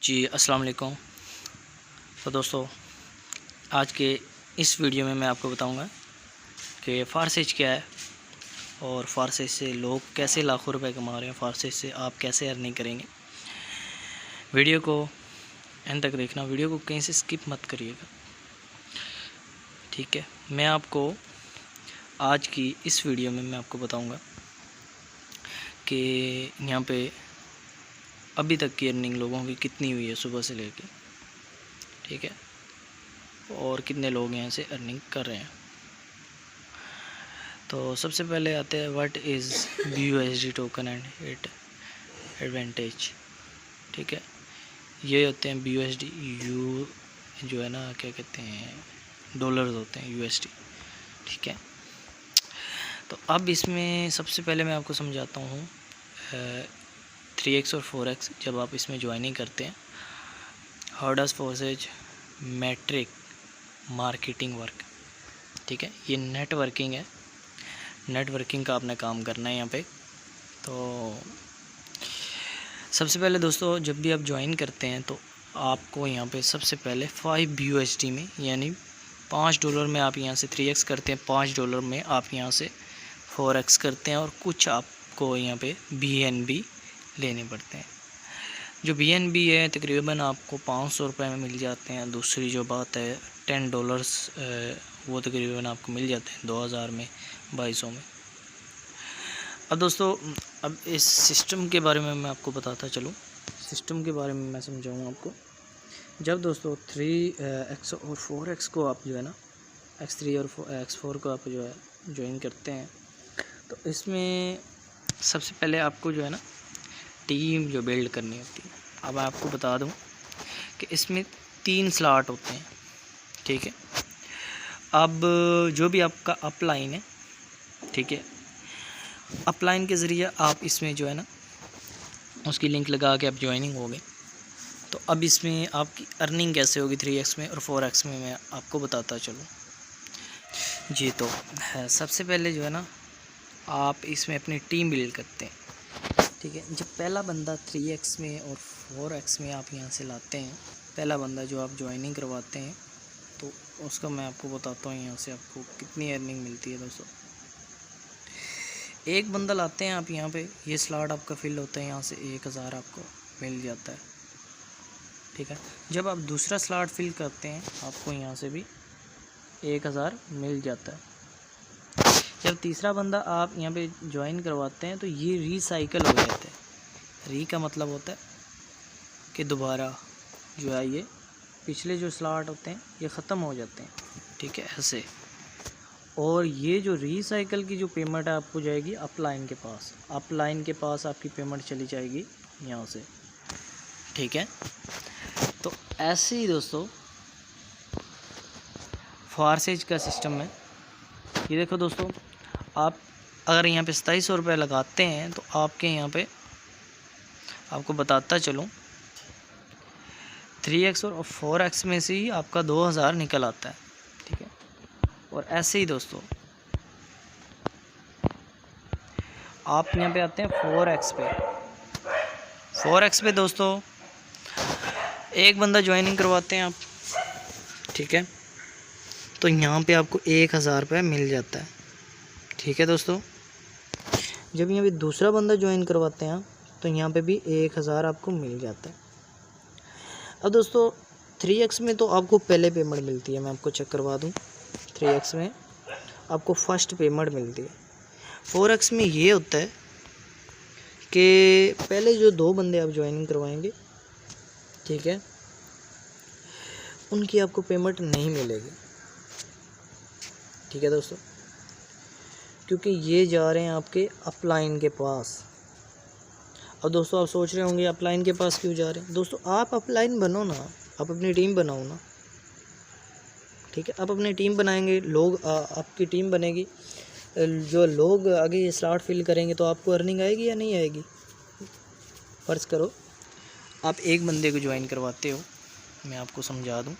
जी अस्सलाम वालेकुम। तो दोस्तों, आज के इस वीडियो में मैं आपको बताऊंगा कि फारसेज क्या है और फारसेज से लोग कैसे लाखों रुपए कमा रहे हैं, फारसेज से आप कैसे अर्निंग करेंगे। वीडियो को एंड तक देखना, वीडियो को कहीं से स्किप मत करिएगा, ठीक है। मैं आपको आज की इस वीडियो में मैं आपको बताऊंगा कि यहाँ पे अभी तक की अर्निंग लोगों की कितनी हुई है सुबह से लेके, ठीक है, और कितने लोग यहाँ से अर्निंग कर रहे हैं। तो सबसे पहले आते हैं what is BUSD token and it advantage, ठीक है। ये होते हैं BUSD, यू जो है ना, क्या कहते हैं, डॉलर्स होते हैं USD, ठीक है। तो अब इसमें सबसे पहले मैं आपको समझाता हूँ 3x और 4x जब आप इसमें ज्वाइनिंग करते हैं, how does Forsage matrix marketing work, ठीक है। ये नेटवर्किंग है, नेटवर्किंग का आपने काम करना है यहाँ पे। तो सबसे पहले दोस्तों, जब भी आप ज्वाइन करते हैं तो आपको यहाँ पे सबसे पहले 5 BUSD में, यानी $5 में आप यहाँ से 3x करते हैं, $5 में आप यहाँ से 4x करते हैं, और कुछ आपको यहाँ पे BNB लेने पड़ते हैं। जो BNB है तकरीबन आपको 500 रुपये में मिल जाते हैं। दूसरी जो बात है $10 वो तकरीबन आपको मिल जाते हैं 2000 में, 2200 में। अब दोस्तों, अब इस सिस्टम के बारे में मैं आपको बताता चलूँ, सिस्टम के बारे में मैं समझाऊँ आपको। जब दोस्तों 3x और 4x को आप जो है ना, x3 और x4 को आप जो है ज्वाइन करते हैं, तो इसमें सबसे पहले आपको जो है ना टीम जो बिल्ड करनी होती है। अब आपको बता दूं कि इसमें 3 स्लॉट होते हैं, ठीक है। अब जो भी आपका अपलाइन है, ठीक है, अपलाइन के ज़रिए आप इसमें जो है ना उसकी लिंक लगा के आप ज्वाइनिंग होगे। तो अब इसमें आपकी अर्निंग कैसे होगी 3x में और 4x में, मैं आपको बताता चलूँ। जी, तो सबसे पहले जो है ना आप इसमें अपनी टीम बिल्ड करते हैं, ठीक है। जब पहला बंदा 3x में और 4x में आप यहाँ से लाते हैं, पहला बंदा जो आप ज्वाइनिंग करवाते हैं, तो उसका मैं आपको बताता हूँ यहाँ से आपको कितनी अर्निंग मिलती है दोस्तों। एक बंदा लाते हैं आप यहाँ पे, ये स्लॉट आपका फिल होता है, यहाँ से 1000 आपको मिल जाता है, ठीक है। जब आप दूसरा स्लॉट फिल करते हैं आपको यहाँ से भी 1000 मिल जाता है। जब तीसरा बंदा आप यहाँ पे ज्वाइन करवाते हैं तो ये रिसाइकल हो जाता है। री का मतलब होता है कि दोबारा जो है ये पिछले जो स्लॉट होते हैं ये ख़त्म हो जाते हैं, ठीक है, ऐसे। और ये जो रिसाइकल की जो पेमेंट है आपको जाएगी अपलाइन के पास, अपलाइन के पास आपकी पेमेंट चली जाएगी यहाँ से, ठीक है। तो ऐसे ही दोस्तों फारसेज का सिस्टम है। ये देखो दोस्तों, आप अगर यहाँ पे 2700 रुपये लगाते हैं तो आपके यहाँ पे आपको बताता चलूँ 3x और 4x में से ही आपका 2000 निकल आता है, ठीक है। और ऐसे ही दोस्तों आप यहाँ पे आते हैं 4x पे। 4x पे दोस्तों एक बंदा ज्वाइनिंग करवाते हैं आप, ठीक है, तो यहाँ पे आपको 1000 रुपये मिल जाता है, ठीक है दोस्तों। जब यहाँ पे दूसरा बंदा ज्वाइन करवाते हैं तो यहाँ पे भी 1000 आपको मिल जाता है। अब दोस्तों 3x में तो आपको पहले पेमेंट मिलती है, मैं आपको चेक करवा दूँ। 3x में आपको फर्स्ट पेमेंट मिलती है। 4x में ये होता है कि पहले जो 2 बंदे आप ज्वाइनिंग करवाएंगे, ठीक है, उनकी आपको पेमेंट नहीं मिलेगी, ठीक है दोस्तों, क्योंकि ये जा रहे हैं आपके अपलाइन के पास। अब दोस्तों आप सोच रहे होंगे अपलाइन के पास क्यों जा रहे हैं। दोस्तों आप अपलाइन बनो ना, आप अपनी टीम बनाओ ना, ठीक है। आप अपनी टीम बनाएंगे, लोग आपकी टीम बनेगी, जो लोग आगे ये स्लॉट फिल करेंगे तो आपको अर्निंग आएगी या नहीं आएगी। फ़र्ज़ करो आप एक बंदे को ज्वाइन करवाते हो, मैं आपको समझा दूं,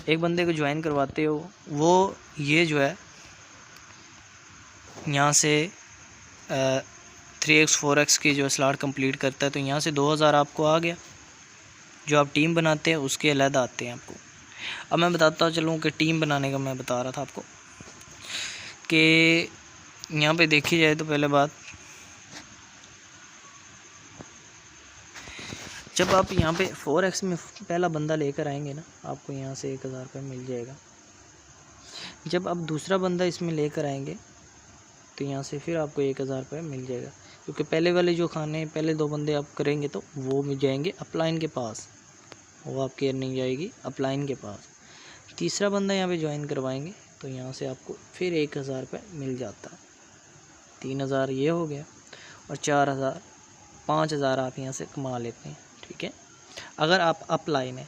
एक बंदे को ज्वाइन करवाते हो, वो ये जो है यहाँ से 3x 4x की जो स्लॉट कंप्लीट करता है, तो यहाँ से 2000 आपको आ गया, जो आप टीम बनाते हैं उसके अलग आते हैं आपको। अब मैं बताता चलूँ कि टीम बनाने का मैं बता रहा था आपको कि यहाँ पे देखी जाए तो पहले बात, जब आप यहाँ पे 4x में पहला बंदा लेकर आएंगे ना, आपको यहाँ से 1000 रुपये मिल जाएगा। जब आप दूसरा बंदा इसमें लेकर आएंगे तो यहाँ से फिर आपको 1000 रुपये मिल जाएगा, क्योंकि पहले वाले जो खाने पहले 2 बंदे आप करेंगे तो वो मिल जाएंगे अपलाइन के पास, वो आपकी अर्निंग जाएगी अपलाइन के पास। तीसरा बंदा यहाँ पे ज्वाइन करवाएंगे तो यहाँ से आपको फिर 1000 रुपये मिल जाता है। 3000 ये हो गया और 4000 5000 आप यहाँ से कमा लेते हैं, ठीक है। अगर आप अपलाइन है,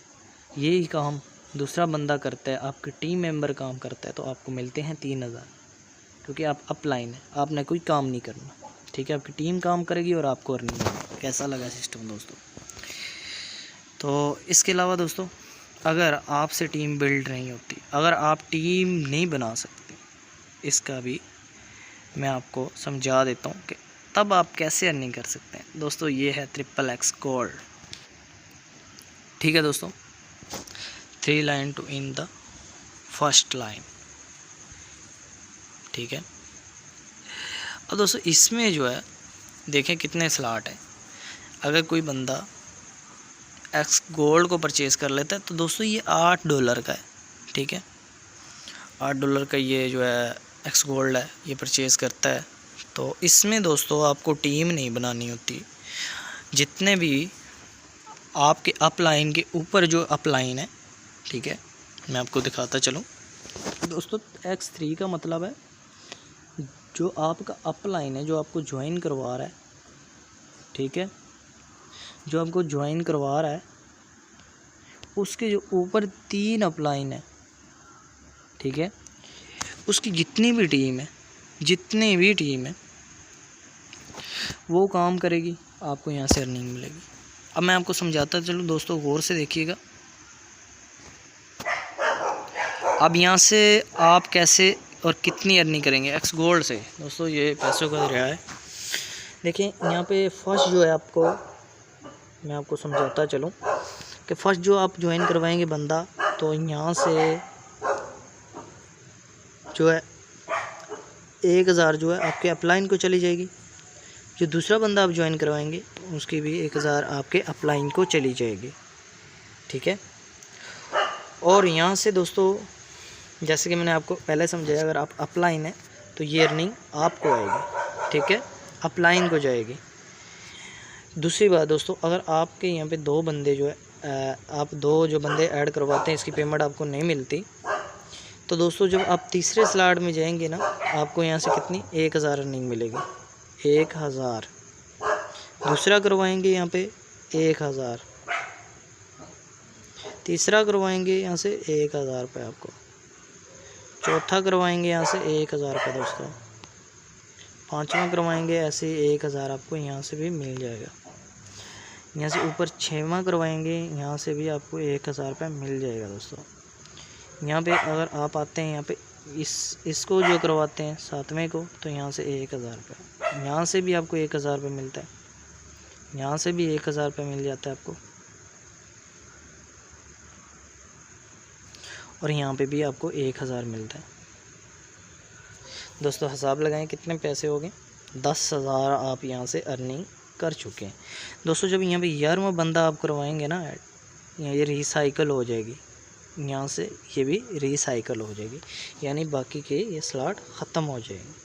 यही काम दूसरा बंदा करता है, आपके टीम मेंबर काम करता है, तो आपको मिलते हैं 3000, क्योंकि आप अपलाइन है, आपने कोई काम नहीं करना, ठीक है। आपकी टीम काम करेगी और आपको अर्निंग होगी। कैसा लगा सिस्टम दोस्तों? तो इसके अलावा दोस्तों, अगर आपसे टीम बिल्ड नहीं होती, अगर आप टीम नहीं बना सकते, इसका भी मैं आपको समझा देता हूँ कि तब आप कैसे अर्निंग कर सकते हैं। दोस्तों ये है XXX गोल्ड, ठीक है दोस्तों। 3 line two in the first line, ठीक है। अब दोस्तों इसमें जो है देखें कितने स्लॉट है। अगर कोई बंदा एक्स गोल्ड को परचेज़ कर लेता है तो दोस्तों ये $8 का है, ठीक है। $8 का ये जो है एक्स गोल्ड है, ये परचेज़ करता है। तो इसमें दोस्तों आपको टीम नहीं बनानी होती। जितने भी आपके अपलाइन के ऊपर जो अपलाइन है, ठीक है, मैं आपको दिखाता चलूँ दोस्तों। X3 का मतलब है जो आपका अपलाइन है, जो आपको ज्वाइन करवा रहा है, ठीक है, जो आपको ज्वाइन करवा रहा है, उसके जो ऊपर 3 अपलाइन है, ठीक है, उसकी जितनी भी टीम है वो काम करेगी, आपको यहाँ से अर्निंग मिलेगी। अब मैं आपको समझाता चलूँ दोस्तों, गौर से देखिएगा। अब यहाँ से आप कैसे और कितनी अर्निंग करेंगे एक्स गोल्ड से। दोस्तों ये पैसों का दरिया है। देखिए यहाँ पे फर्स्ट जो है, आपको मैं आपको समझाता चलूँ कि फ़र्स्ट जो आप ज्वाइन करवाएंगे बंदा, तो यहाँ से जो है 1000 जो है आपके अपलाइन को चली जाएगी। जो दूसरा बंदा आप ज्वाइन करवाएंगे उसकी भी 1000 आपके अपलाइन को चली जाएगी, ठीक है। और यहाँ से दोस्तों जैसे कि मैंने आपको पहले समझाया, अगर आप अपलाइन है तो ये अर्निंग आपको आएगी, ठीक है, अपलाइन को जाएगी। दूसरी बात दोस्तों, अगर आपके यहाँ पे 2 बंदे जो है, आप 2 जो बंदे ऐड करवाते हैं, इसकी पेमेंट आपको नहीं मिलती, तो दोस्तों जब आप तीसरे स्लॉट में जाएंगे ना, आपको यहाँ से कितनी 1000 अर्निंग मिलेगी, 1000। दूसरा करवाएंगे यहाँ पे 1000, तीसरा करवाएंगे यहाँ से 1000 रुपये आपको, चौथा करवाएंगे यहाँ से 1000 रुपये दोस्तों, 5वां करवाएंगे ऐसे 1000 आपको यहाँ से भी मिल जाएगा। यहाँ से ऊपर 6वां करवाएंगे, यहाँ से भी आपको 1000 रुपये मिल जाएगा दोस्तों। यहाँ पे अगर आप आते हैं यहाँ पे इसको जो करवाते हैं 7वें को, तो यहाँ से 1000 रुपये, यहाँ से भी आपको 1000 रुपये मिलता है, यहाँ से भी 1000 रुपये मिल जाता है आपको, और यहाँ पे भी आपको 1000 मिलता है। दोस्तों हिसाब लगाएं कितने पैसे हो गए, 10,000 आप यहाँ से अर्निंग कर चुके हैं दोस्तों। जब यहाँ पे 11वां बंदा आप करवाएंगे ना ऐड, ये रिसाइकल हो जाएगी, यहाँ से ये भी रिसाइकल हो जाएगी, यानी बाकी के ये स्लॉट ख़त्म हो जाएंगे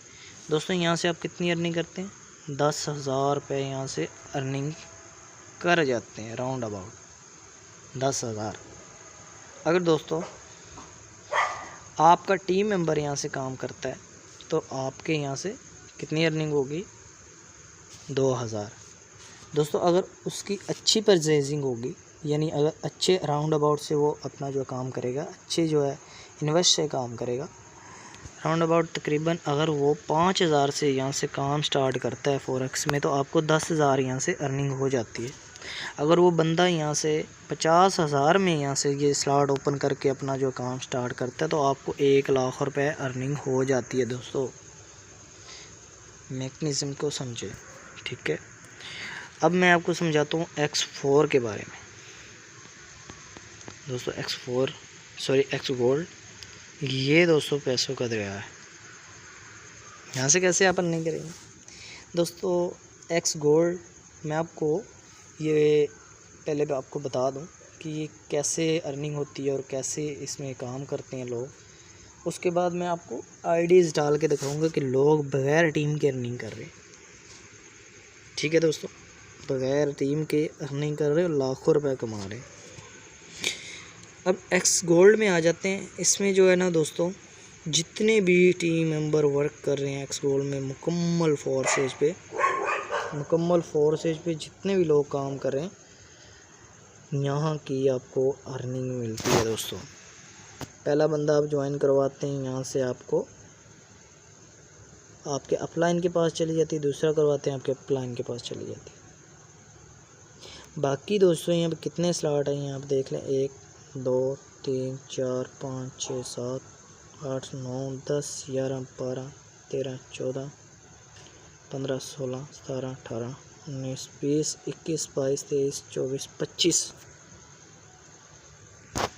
दोस्तों। यहाँ से आप कितनी अर्निंग करते हैं, 10,000 रुपये यहाँ से अर्निंग कर जाते हैं, राउंड अबाउट 10,000। अगर दोस्तों आपका टीम मेंबर यहाँ से काम करता है तो आपके यहाँ से कितनी अर्निंग होगी, 2000 दोस्तों। अगर उसकी अच्छी परचेजिंग होगी, यानी अगर अच्छे राउंड अबाउट से वो अपना जो काम करेगा, अच्छे जो है इन्वेस्ट से काम करेगा, राउंड अबाउट तकरीबन अगर वो 5000 से यहाँ से काम स्टार्ट करता है फॉरेक्स में, तो आपको 10,000 यहाँ से अर्निंग हो जाती है। अगर वो बंदा यहाँ से 50,000 में यहाँ से ये स्लॉट ओपन करके अपना जो काम स्टार्ट करता है, तो आपको 1 लाख रुपए अर्निंग हो जाती है दोस्तों। मैकेनिज़्म को समझे, ठीक है। अब मैं आपको समझाता हूँ X4 के बारे में। दोस्तों एक्स गोल्ड, ये दोस्तों पैसों का दरिया है, यहाँ से कैसे आप अर्निंग करेंगे दोस्तों। एक्स गोल्ड मैं आपको ये पहले आपको बता दूं कि ये कैसे अर्निंग होती है और कैसे इसमें काम करते हैं लोग। उसके बाद मैं आपको आईडीज़ डाल के दिखाऊंगा कि लोग बगैर टीम के अर्निंग कर रहे हैं। ठीक है दोस्तों, बगैर टीम के अर्निंग कर रहे हैं और लाखों रुपए कमा रहे हैं। अब एक्स गोल्ड में आ जाते हैं। इसमें जो है ना दोस्तों, जितने भी टीम मेंबर वर्क कर रहे हैं एक्स गोल्ड में, मुकम्मल फोर्सेज पे जितने भी लोग काम कर रहे हैं, यहाँ की आपको अर्निंग मिलती है दोस्तों। पहला बंदा आप ज्वाइन करवाते हैं, यहाँ से आपको आपके अपलाइन के पास चली जाती है, दूसरा करवाते हैं आपके अपलाइन के पास चली जाती है। बाकी दोस्तों यहाँ पे कितने स्लॉट हैं यहाँ आप देख लें, 1 2 3 4 5 6 7 8 9 10 11 12 13 14 15 16 17 18 19 20 21 22 23 24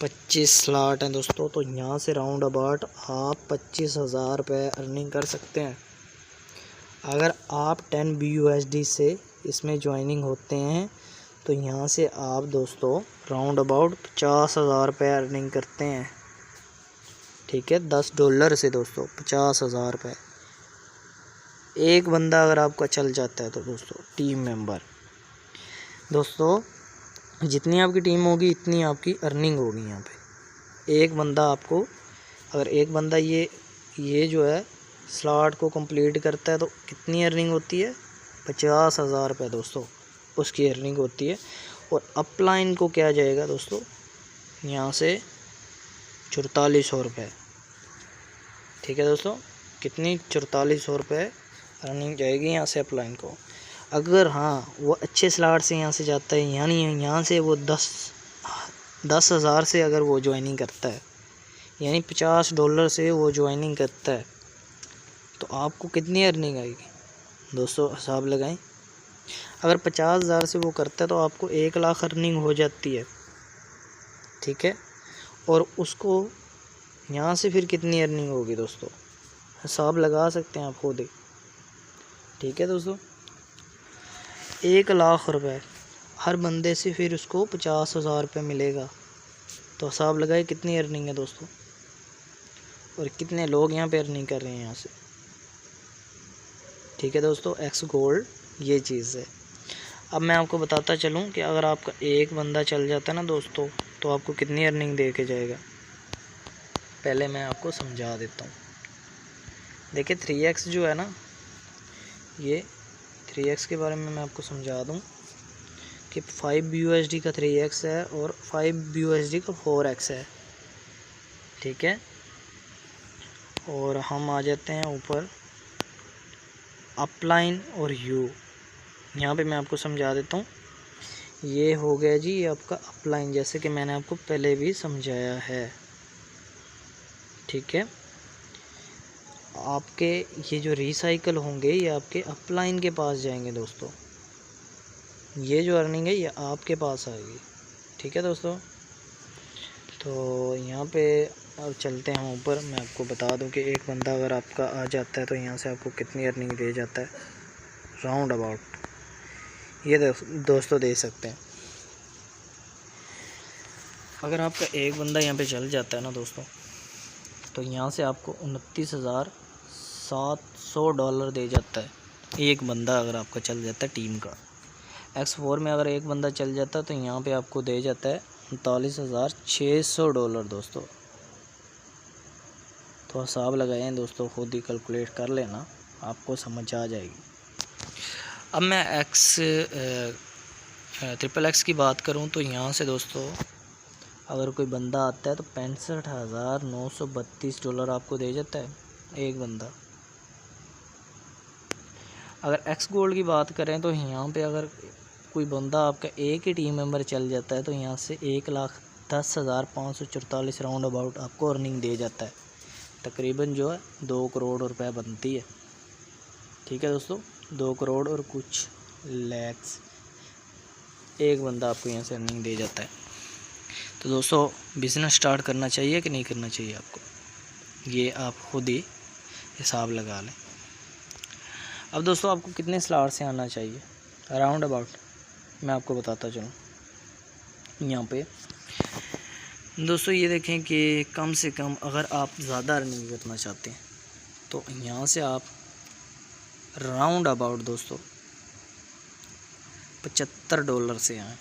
25 स्लॉट हैं दोस्तों। तो यहाँ से राउंड अबाउट आप 25,000 रुपये अर्निंग कर सकते हैं। अगर आप 10 BUSD से इसमें ज्वाइनिंग होते हैं तो यहाँ से आप दोस्तों राउंड अबाउट 50,000 रुपये अर्निंग करते हैं। ठीक है, $10 से दोस्तों 50,000 रुपये। एक बंदा अगर आपका चल जाता है तो दोस्तों टीम मेंबर, दोस्तों जितनी आपकी टीम होगी इतनी आपकी अर्निंग होगी। यहाँ पे एक बंदा आपको, अगर एक बंदा ये जो है स्लॉट को कंप्लीट करता है तो कितनी अर्निंग होती है, 50,000 रुपये दोस्तों उसकी अर्निंग होती है। और अपलाइन को क्या जाएगा दोस्तों, यहाँ से 4400 रुपये। ठीक है दोस्तों, कितनी 4400 रुपये अर्निंग जाएगी यहाँ से अपलाइन को। अगर हाँ वो अच्छे स्लॉट से यहाँ से जाता है, यानी यहाँ से वो 10,000 से अगर वो ज्वाइनिंग करता है, यानी $50 से वो ज्वाइनिंग करता है, तो आपको कितनी अर्निंग आएगी दोस्तों, हिसाब लगाएं। अगर 50,000 से वो करता है तो आपको 1 लाख अर्निंग हो जाती है। ठीक है, और उसको यहाँ से फिर कितनी अर्निंग होगी दोस्तों, हिसाब लगा सकते हैं आप खुद ही। ठीक है दोस्तों, 1 लाख रुपए हर बंदे से फिर उसको 50,000 रुपये मिलेगा। तो हिसाब लगाए कितनी अर्निंग है दोस्तों, और कितने लोग यहाँ पे अर्निंग कर रहे हैं यहाँ से। ठीक है दोस्तों, एक्स गोल्ड ये चीज़ है। अब मैं आपको बताता चलूँ कि अगर आपका एक बंदा चल जाता है ना दोस्तों, तो आपको कितनी अर्निंग दे के जाएगा। पहले मैं आपको समझा देता हूँ। देखिए 3x जो है ना, ये 3x के बारे में मैं आपको समझा दूँ कि 5 BUSD का 3x है और 5 BUSD का 4x है। ठीक है, और हम आ जाते हैं ऊपर अपलाइन और यू। यहाँ पे मैं आपको समझा देता हूँ। ये हो गया जी ये आपका अपलाइन, जैसे कि मैंने आपको पहले भी समझाया है। ठीक है, आपके ये जो रिसाइकल होंगे ये आपके अपलाइन के पास जाएंगे दोस्तों। ये जो अर्निंग है ये आपके पास आएगी। ठीक है दोस्तों, तो यहाँ पे अब चलते हैं ऊपर। मैं आपको बता दूं कि एक बंदा अगर आपका आ जाता है तो यहाँ से आपको कितनी अर्निंग दे जाता है, राउंड अबाउट ये दोस्तों दे सकते हैं। अगर आपका एक बंदा यहाँ पे चल जाता है ना दोस्तों, तो यहाँ से आपको $29,700 दे जाता है। एक बंदा अगर आपका चल जाता है टीम का। X4 में अगर एक बंदा चल जाता है तो यहाँ पे आपको दे जाता है $39,600 दोस्तों। तो हिसाब लगाएं दोस्तों, खुद ही कैलकुलेट कर लेना, आपको समझ आ जाएगी। अब मैं XXX की बात करूं तो यहाँ से दोस्तों अगर कोई बंदा आता है तो $65,932 आपको दे जाता है एक बंदा। अगर एक्स गोल्ड की बात करें तो यहाँ पे अगर कोई बंदा आपका एक ही टीम मेंबर चल जाता है तो यहाँ से 1,10,544 राउंड अबाउट आपको अर्निंग दे जाता है। तकरीबन जो है 2 करोड़ रुपए बनती है। ठीक है दोस्तों, 2 करोड़ और कुछ लैक्स एक बंदा आपको यहाँ से अर्निंग दे जाता है। तो दोस्तों बिज़नेस स्टार्ट करना चाहिए कि नहीं करना चाहिए आपको, ये आप खुद ही हिसाब लगा लें। अब दोस्तों आपको कितने स्लॉट से आना चाहिए अराउंड अबाउट मैं आपको बताता चलूँ। यहाँ पे दोस्तों ये देखें कि कम से कम अगर आप ज़्यादा अर्निंग करना चाहते हैं तो यहाँ से आप राउंड अबाउट दोस्तों $75 से आएँ।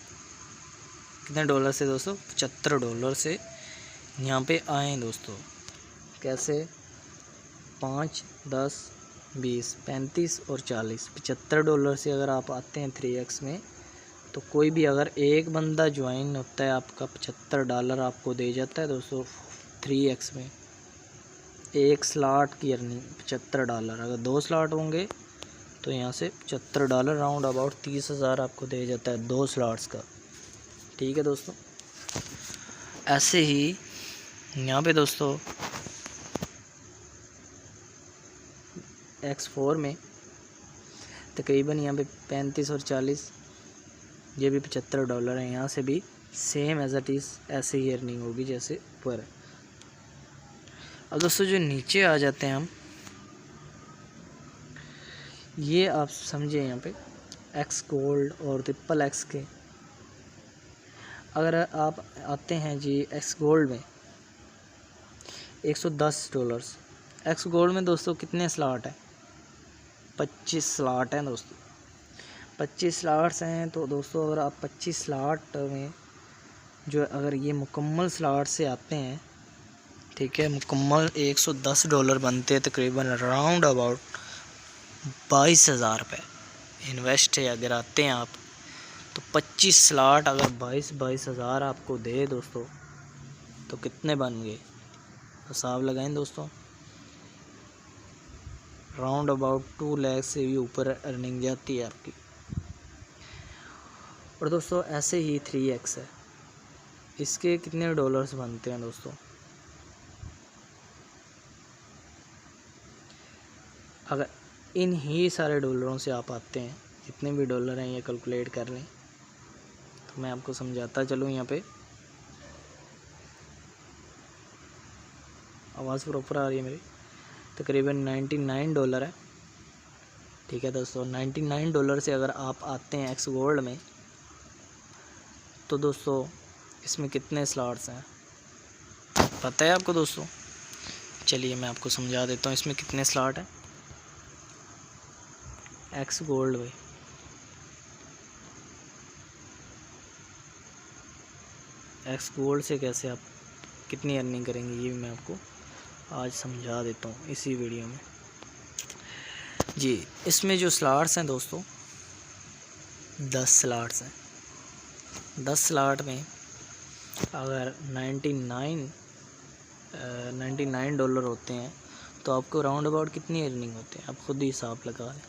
कितने डॉलर से दोस्तों? $75 से यहाँ पे आएँ दोस्तों। कैसे? 5, 10, 20, 35 और 40, $75 से अगर आप आते हैं 3x में, तो कोई भी अगर एक बंदा ज्वाइन होता है आपका $75 आपको दे जाता है दोस्तों 3x में। एक स्लॉट की अर्निंग $75। अगर 2 स्लॉट होंगे तो यहाँ से $75 राउंड अबाउट 30,000 आपको दे जाता है 2 स्लॉट्स का। ठीक है दोस्तों। ऐसे ही यहाँ पे दोस्तों X4 में तकरीबन यहाँ पे 35 और 40, ये भी $75 है। यहाँ से भी सेम एज इट इज़ ऐसे ही अर्निंग होगी जैसे ऊपर है। अब दोस्तों जो नीचे आ जाते हैं हम, ये आप समझे यहाँ पे X गोल्ड और XXX के। अगर आप आते हैं जी X गोल्ड में $110। X गोल्ड में दोस्तों कितने स्लॉट हैं? 25 स्लॉट हैं दोस्तों। 25 स्लॉट्स हैं तो दोस्तों अगर आप 25 स्लॉट में जो अगर ये मुकम्मल स्लॉट से आते हैं, ठीक है, मुकम्मल $110 बनते हैं तकरीबन राउंड अबाउट 22,000 रुपये इन्वेस्ट है। अगर आते हैं आप तो 25 स्लॉट अगर 22,000 आपको दे दोस्तों तो कितने बन गए? हिसाब लगाएं दोस्तों। राउंड अबाउट 2 लाख से भी ऊपर अर्निंग जाती है आपकी। और दोस्तों ऐसे ही 3x है, इसके कितने डॉलर्स बनते हैं दोस्तों? अगर इन ही सारे डॉलरों से आप आते हैं, जितने भी डॉलर हैं ये कैलकुलेट कर लें, तो मैं आपको समझाता चलूँ। यहाँ पे आवाज़ प्रॉपर आ रही है मेरी? तकरीबन $99 है। ठीक है दोस्तों, $99 से अगर आप आते हैं X गोल्ड में, तो दोस्तों इसमें कितने स्लॉट्स हैं पता है आपको दोस्तों? चलिए मैं आपको समझा देता हूँ इसमें कितने स्लॉट हैं X गोल्ड में। X गोल्ड से कैसे आप कितनी अर्निंग करेंगे ये भी मैं आपको आज समझा देता हूँ इसी वीडियो में जी। इसमें जो स्लॉट्स हैं दोस्तों 10 स्लॉट्स हैं। 10 स्लॉट में अगर $99 होते हैं तो आपको राउंड अबाउट कितनी अर्निंग होती है? आप खुद ही हिसाब लगा लें।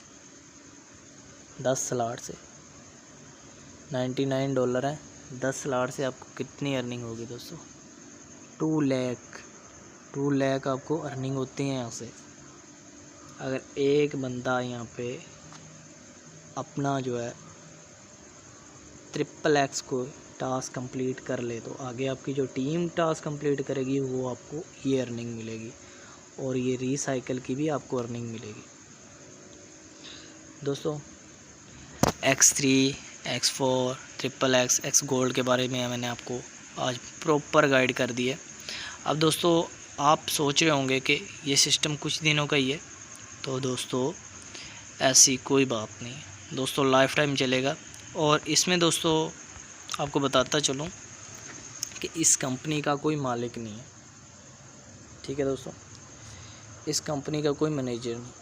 10 स्लॉट से $99 है, 10 स्लॉट से आपको कितनी अर्निंग होगी दोस्तों? 2 लाख आपको अर्निंग होती है यहाँ से। अगर एक बंदा यहाँ पे अपना जो है XXX को टास्क कंप्लीट कर ले तो आगे आपकी जो टीम टास्क कंप्लीट करेगी वो आपको ये अर्निंग मिलेगी, और ये रीसाइकिल की भी आपको अर्निंग मिलेगी दोस्तों। X3, X4, XXX, X gold के बारे में मैंने आपको आज प्रॉपर गाइड कर दी है। अब दोस्तों आप सोच रहे होंगे कि ये सिस्टम कुछ दिनों का ही है, तो दोस्तों ऐसी कोई बात नहीं है दोस्तों, लाइफ टाइम चलेगा। और इसमें दोस्तों आपको बताता चलूँ कि इस कंपनी का कोई मालिक नहीं है। ठीक है दोस्तों, इस कंपनी का कोई मैनेजर नहीं।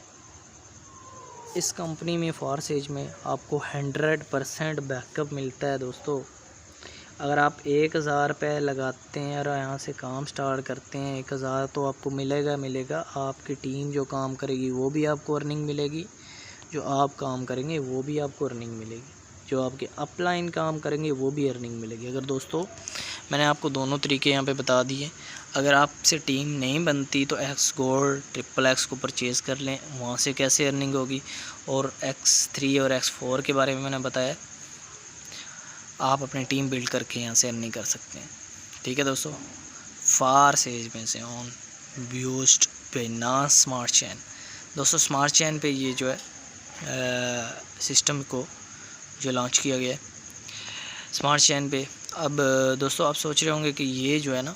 इस कंपनी में फॉरसेज में आपको 100% बैकअप मिलता है दोस्तों। अगर आप 1,000 रुपये लगाते हैं और यहाँ से काम स्टार्ट करते हैं, 1,000 तो आपको मिलेगा। आपकी टीम जो काम करेगी वो भी आपको अर्निंग मिलेगी, जो आप काम करेंगे वो भी आपको अर्निंग मिलेगी, जो आपके अपलाइन काम करेंगे वो भी अर्निंग मिलेगी। अगर दोस्तों मैंने आपको दोनों तरीके यहाँ पे बता दिए। अगर आपसे टीम नहीं बनती तो X गोल्ड XXX को परचेज़ कर लें, वहाँ से कैसे अर्निंग होगी। और X3 और X4 के बारे में मैंने बताया, आप अपनी टीम बिल्ड करके यहाँ से अर्निंग कर सकते हैं। ठीक है दोस्तों, फार सेज में से ऑन यूज्ड पे ना स्मार्ट चेन। दोस्तों स्मार्ट चेन पे ये जो है सिस्टम को जो लॉन्च किया गया है स्मार्ट चेन पे। अब दोस्तों आप सोच रहे होंगे कि ये जो है ना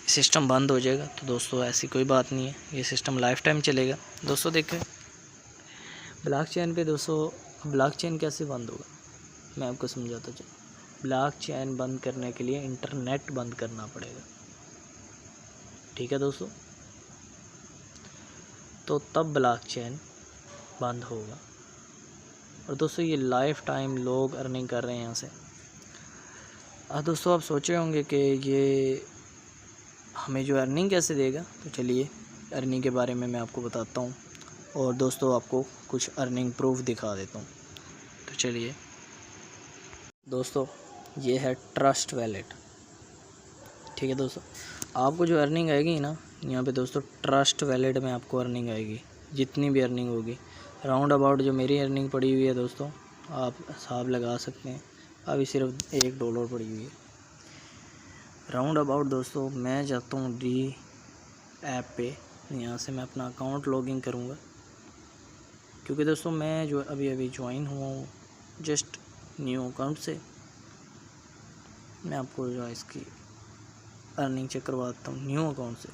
सिस्टम बंद हो जाएगा, तो दोस्तों ऐसी कोई बात नहीं है, ये सिस्टम लाइफ टाइम चलेगा। दोस्तों देखें ब्लॉकचेन पे दोस्तों ब्लॉकचेन कैसे बंद होगा, मैं आपको समझाता चलूँ। ब्लॉकचेन बंद करने के लिए इंटरनेट बंद करना पड़ेगा, ठीक है दोस्तों, तो तब ब्लॉकचेन बंद होगा। और दोस्तों ये लाइफ टाइम लोग अर्निंग कर रहे हैं यहाँ से। दोस्तों आप सोच रहे होंगे कि ये हमें जो अर्निंग कैसे देगा, तो चलिए अर्निंग के बारे में मैं आपको बताता हूँ और दोस्तों आपको कुछ अर्निंग प्रूफ दिखा देता हूँ। तो चलिए दोस्तों ये है ट्रस्ट वैलेट, ठीक है दोस्तों। आपको जो अर्निंग आएगी ना यहाँ पे दोस्तों ट्रस्ट वैलेट में आपको अर्निंग आएगी, जितनी भी अर्निंग होगी राउंड अबाउट जो मेरी अर्निंग पड़ी हुई है दोस्तों आप हिसाब लगा सकते हैं। अभी सिर्फ $1 पड़ी हुई है राउंड अबाउट। दोस्तों मैं जाता हूँ डी ऐप पे, यहाँ से मैं अपना अकाउंट लॉगिन करूँगा, क्योंकि दोस्तों मैं जो अभी ज्वाइन हुआ हूँ जस्ट न्यू अकाउंट से। मैं आपको जो है इसकी अर्निंग चेक करवाता हूँ न्यू अकाउंट से।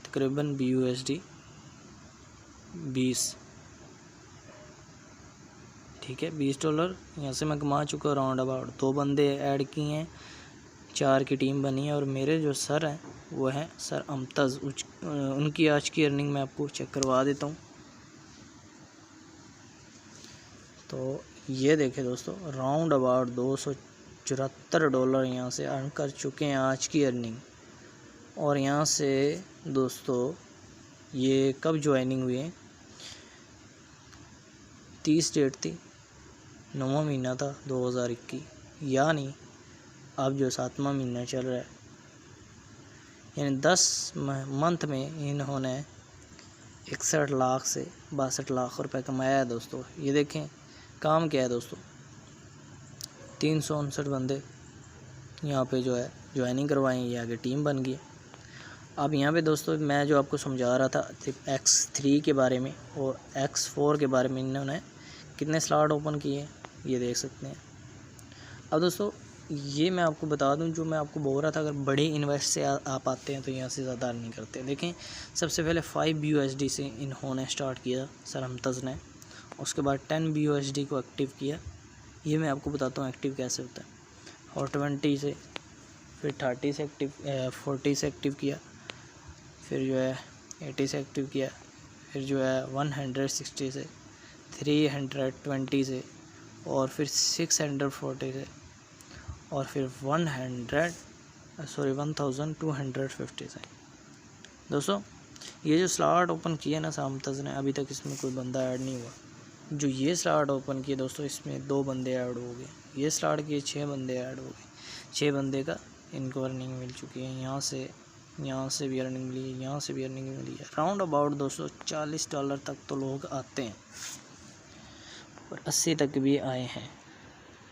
तकरीबन BUSD 20, ठीक है, $20 यहाँ से मैं कमा चुका हूँ राउंड अबाउट। 2 बंदे ऐड किए हैं, 4 की टीम बनी है और मेरे जो सर हैं वो हैं सर अमतज़। उनकी आज की अर्निंग मैं आपको चेक करवा देता हूँ। तो ये देखें दोस्तों राउंड अबाउट $274 यहाँ से अर्न कर चुके हैं आज की अर्निंग। और यहाँ से दोस्तों ये कब ज्वाइनिंग हुई है, 30 डेट थी, 9वां महीना था 2021, यानी अब जो 7वां महीना चल रहा है, यानी 10 मंथ में इन्होंने 61 लाख से 62 लाख रुपए कमाया है दोस्तों। ये देखें काम क्या है दोस्तों, 359 बंदे यहाँ पे जो है ज्वाइनिंग करवाएं, ये आगे टीम बन गई। अब यहाँ पे दोस्तों मैं जो आपको समझा रहा था X3 के बारे में और X4 के बारे में, इन्होंने कितने स्लॉट ओपन किए हैं ये देख सकते हैं। अब दोस्तों ये मैं आपको बता दूं, जो मैं आपको बोल रहा था, अगर बड़े इन्वेस्ट से आप आते हैं तो यहाँ से ज़्यादा अर्निंग करते हैं। देखें सबसे पहले 5 BUSD से इन्होंने स्टार्ट किया सर अमतज़ ने, उसके बाद 10 BUSD को एक्टिव किया। ये मैं आपको बताता हूँ एक्टिव कैसे होता है। और 20 से, फिर 30 से एक्टिव, 40 से एक्टिव किया, फिर जो है 80 से एक्टिव किया, फिर जो है 160 से, 320 से, और फिर 640 से, और फिर 1250 से। दोस्तों ये जो स्लॉट ओपन किया ना सामतज़ ने, अभी तक इसमें कोई बंदा ऐड नहीं हुआ। जो ये स्लॉट ओपन किए दोस्तों इसमें 2 बंदे ऐड हो गए, ये स्लॉट किए 6 बंदे ऐड हो गए। 6 बंदे का इनको अर्निंग मिल चुकी है, यहाँ से भी अर्निंग मिली है, यहाँ से भी अर्निंग मिली है। राउंड अबाउट दोस्तों $40 तक तो लोग आते हैं और 80 तक भी आए हैं,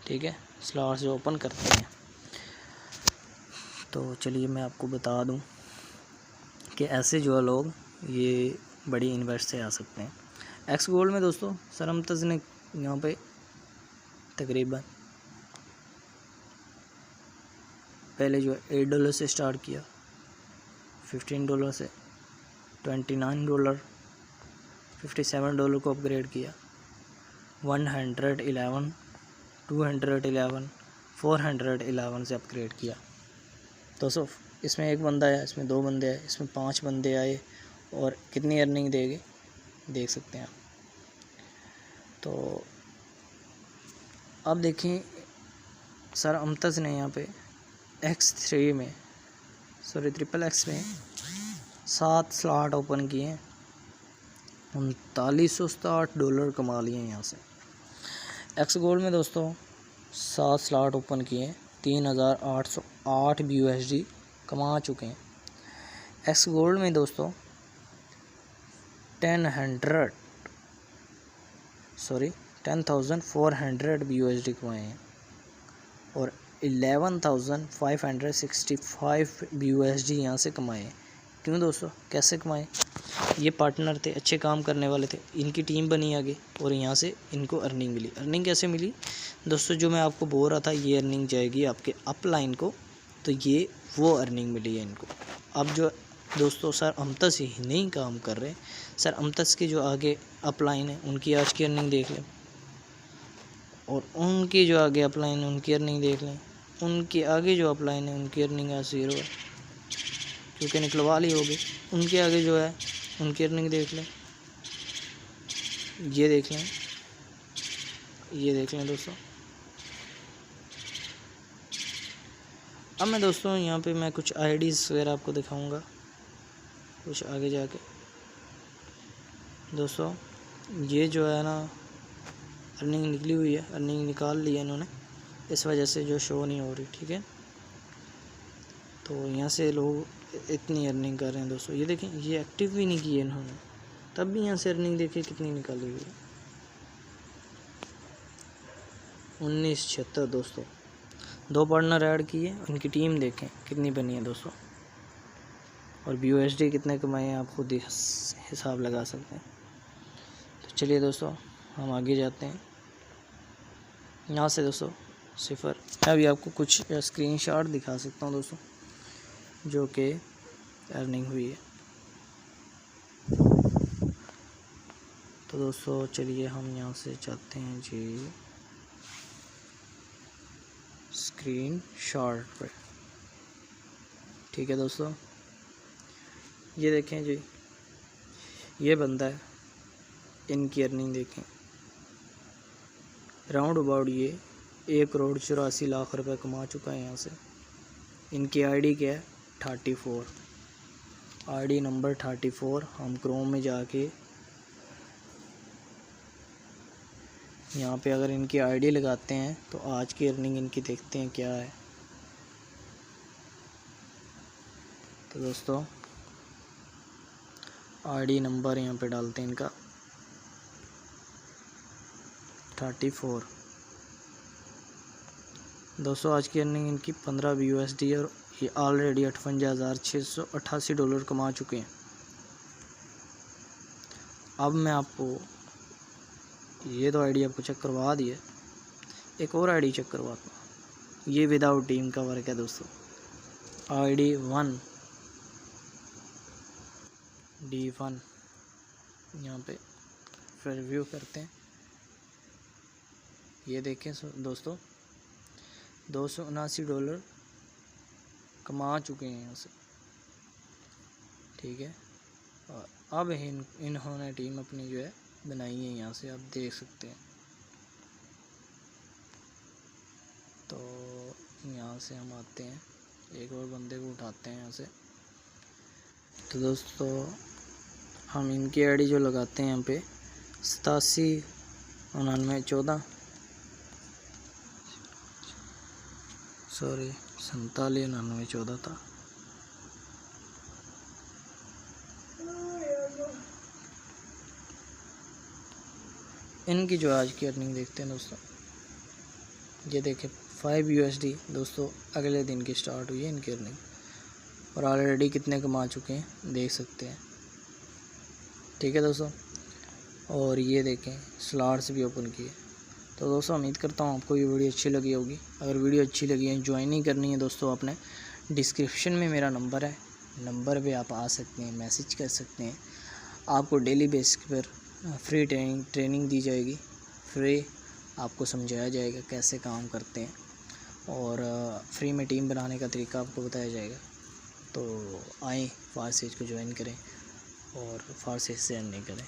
ठीक है, स्लॉट्स जो ओपन करते हैं। तो चलिए मैं आपको बता दूं कि ऐसे जो लोग ये बड़ी इन्वेस्ट से आ सकते हैं। एक्स गोल्ड में दोस्तों सर अमतज़ ने यहाँ पे तकरीबन पहले जो $8 से स्टार्ट किया, $15 से, $29, $57 को अपग्रेड किया, 111, 211, 411 से अपग्रेड किया। दोस्तों इसमें 1 बंदा है, इसमें 2 बंदे आए, इसमें 5 बंदे आए और कितनी अर्निंग देंगे देख सकते हैं आप। तो अब देखें सर अमतज़ ने यहाँ पे X3 में XXX में 7 स्लॉट ओपन किए हैं, $3960 कमा लिए हैं यहाँ से। एक्स गोल्ड में दोस्तों 7 स्लॉट ओपन किए हैं, 3808 BUSD कमा चुके हैं। एक्स गोल्ड में दोस्तों 10,400 BUSD कमाए हैं और 11,565 USD यहाँ से कमाए। क्यों दोस्तों, कैसे कमाए? ये पार्टनर थे, अच्छे काम करने वाले थे, इनकी टीम बनी आगे और यहाँ से इनको अर्निंग मिली। अर्निंग कैसे मिली दोस्तों, जो मैं आपको बोल रहा था, ये अर्निंग जाएगी आपके अपलाइन को, तो ये वो अर्निंग मिली है इनको। अब जो दोस्तों सर अमतस ही नहीं काम कर रहे, सर अमतस के जो आगे अपलाइन है उनकी आज की अर्निंग देख लें, और उनकी जो आगे अपलाइन है उनकी अर्निंग देख लें, उनके आगे जो अपलाइन है उनकी अर्निंग आज 0 है, क्योंकि निकलवा ली होगी। उनके आगे जो है उनकी अर्निंग देख लें, ये देख लें, ये देख लें दोस्तों। अब मैं दोस्तों यहाँ पे मैं कुछ आईडीज़ वगैरह आपको दिखाऊंगा कुछ आगे जाके। दोस्तों ये जो है ना अर्निंग निकली हुई है, अर्निंग निकाल ली है इन्होंने, इस वजह से जो शो नहीं हो रही, ठीक है। तो यहाँ से लोग इतनी अर्निंग कर रहे हैं दोस्तों। ये देखें, ये एक्टिव भी नहीं की है इन्होंने, तब भी यहाँ से अर्निंग देखिए कितनी निकाली हुई है, 1976 दोस्तों। 2 पार्टनर ऐड किए, उनकी टीम देखें कितनी बनी है दोस्तों, और BUSD कितने कमाए हैं आप खुद ही हिसाब लगा सकते हैं। तो चलिए दोस्तों हम आगे जाते हैं यहाँ से दोस्तों 0। मैं अभी आपको कुछ स्क्रीनशॉट दिखा सकता हूँ दोस्तों, जो कि अर्निंग हुई है। तो दोस्तों चलिए हम यहाँ से चाहते हैं जी स्क्रीनशॉट पे, ठीक है दोस्तों। ये देखें जी, ये बंदा है, इनकी अर्निंग देखें, राउंड अबाउट ये 1,84,00,000 रुपये कमा चुका है यहाँ से। इनकी आईडी क्या है, 34, आईडी नंबर 34। हम क्रोम में जाके यहाँ पे अगर इनकी आईडी लगाते हैं तो आज की अर्निंग इनकी देखते हैं क्या है। तो दोस्तों आईडी नंबर यहाँ पे डालते हैं इनका 34। दोस्तों आज की अर्निंग इनकी 15 BUSD, और ये ऑलरेडी $58,688 कमा चुके हैं। अब मैं आपको ये तो आईडी आपको चेक करवा दी है, एक और आईडी चेक करवाता हूँ। ये विदाउट टीम का वर्क है दोस्तों, आईडी 1 D1। यहाँ पे फिर रिव्यू करते हैं। ये देखें दोस्तों, $279 कमा चुके हैं यहाँ से, ठीक है। और अब इन्होंने टीम अपनी जो है बनाई है, यहाँ से आप देख सकते हैं। तो यहाँ से हम आते हैं, एक और बंदे को उठाते हैं यहाँ से। तो दोस्तों हम इनकी आईडी जो लगाते हैं यहाँ पे 87,99,14 47,99,14 था। इनकी जो आज की अर्निंग देखते हैं दोस्तों, ये देखें 5 USD दोस्तों अगले दिन की स्टार्ट हुई है इनकी अर्निंग, और ऑलरेडी कितने कमा चुके हैं देख सकते हैं, ठीक है दोस्तों। और ये देखें स्लॉट्स भी ओपन किए। तो दोस्तों उम्मीद करता हूँ आपको ये वीडियो अच्छी लगी होगी। अगर वीडियो अच्छी लगी है, ज्वाइनिंग करनी है दोस्तों, आपने डिस्क्रिप्शन में मेरा नंबर है, नंबर पे आप आ सकते हैं, मैसेज कर सकते हैं। आपको डेली बेसिस पर फ्री ट्रेनिंग दी जाएगी, फ्री आपको समझाया जाएगा कैसे काम करते हैं, और फ्री में टीम बनाने का तरीका आपको बताया जाएगा। तो आएँ फारसेज को ज्वाइन करें और फारसेज से अर्निंग करें।